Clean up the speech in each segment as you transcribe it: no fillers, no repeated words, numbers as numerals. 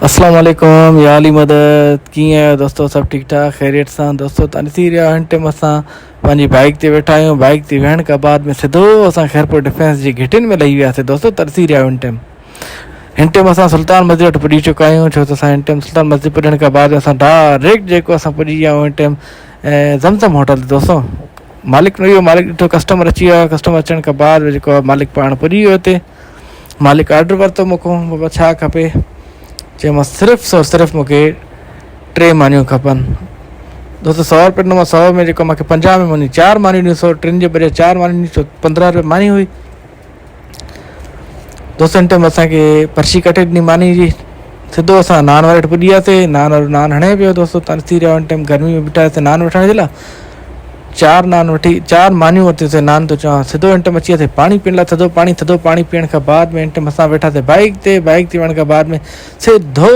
अस्सलाम वालेकुम या अली मदद कीअं आहियो दोस्तो। सभु ठीकु ठाक ख़ैरियत सां दोस्तो। तव्हां ॾिसी रहिया हिन टाइम असां पंहिंजी बाइक ते वेठा आहियूं। बाइक ते वेहण खां बाद में सिधो असां खैरपुर डिफेंस जी घिटियुनि में लही वियासीं दोस्तो। त ॾिसी रहिया आहियो हिन टाइम असां सुल्तान मस्जिद वटि पुॼी चुका आहियूं। छो त असां हिन टाइम सुल्तान मस्जिद पुॼण खां बाद असां डायरेक्ट जेको असां पुॼी विया आहियूं हिन टाइम ज़मज़म होटल ते दोस्तो। मालिक न इहो मालिक ॾिठो कस्टमर अची वियो। कस्टमर अचण खां बाद जेको आहे मालिक पाण पुॼी वियो हिते। मालिक ऑडर वरितो मूंखां, बाबा छा खपे। चयोमांसि सिर्फ़ु मूंखे 3 मानियूं खपनि दोस्तो। 100 रुपए ॾिनो मां। 100 में जेको मूंखे 50 में वञी 4 मानियूं ॾिनी। 100 3 जे बजाए 4 मानियूं ॾिनी। 15 रुपए मानी हुई दोस्तो। हिन टाइम असांखे पर्ची कटे ॾिनी मानी जी। सिधो असां नान वारे वटि पुॼी वियासीं। नान हणे पियो दोस्तो। तव्हां ॾिसी रहिया हिन टाइम गर्मी में बीठासीं नान वठण जे लाइ। 4 नान वठी 4 मानियूं वरितियूंसीं नान थो चवां। सिधो हिन टाइम अची वियासीं पाणी पीअण लाइ। थधो पाणी पीअण खां बाद में हिन टाइम असां वेठासीं बाइक ते वञण खां बाद में सिधो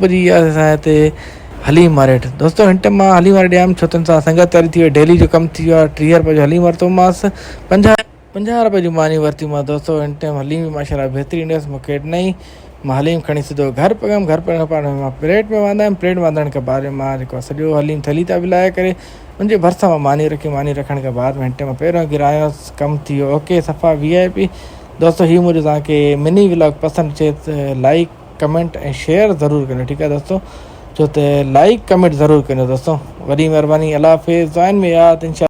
पुॼी वियासीं असां हिते हलीम मार्केट दोस्तो। हिन टाइम मां हलीम मार्केट ॾियां छो त सां संगत वारी थी वई। डेली जो कमु थी वियो आहे। 30 रुपए जो हलीम वरितोमांसि। 50 रुपए जी मानी वरितीमांसि दोस्तो। हिन टाइम हलीम बि माशाल्लाह बहितरीनु हुयसि। मूंखे ॾिनई। मां हलीम खणी सिधो घर पहुयमि। घर पहुचण खां पाण मां प्लेट में वांधायुमि। प्लेट वांधण खां बाद में मां जेको आहे सॼो हलीम थली था विलाए करे मुंहिंजे भरिसां मां मानी रखी। मानी रखण खां बाद में हिन टाइम पहिरियों गिरायोसि। कमु थी वियो ओके सफ़ा VIP दोस्तो। हीअ मुंहिंजो तव्हांखे मिनी व्लॉग पसंदि अचे त लाइक कमेंट ऐं शेयर ज़रूरु करियो। ठीकु आहे दोस्तो। छो त लाइक कमेंट ज़रूरु करियो दोस्तो। वॾी महिरबानी। अल्लाह हाफ़िज़। ज़ाइन में यादि इंशा।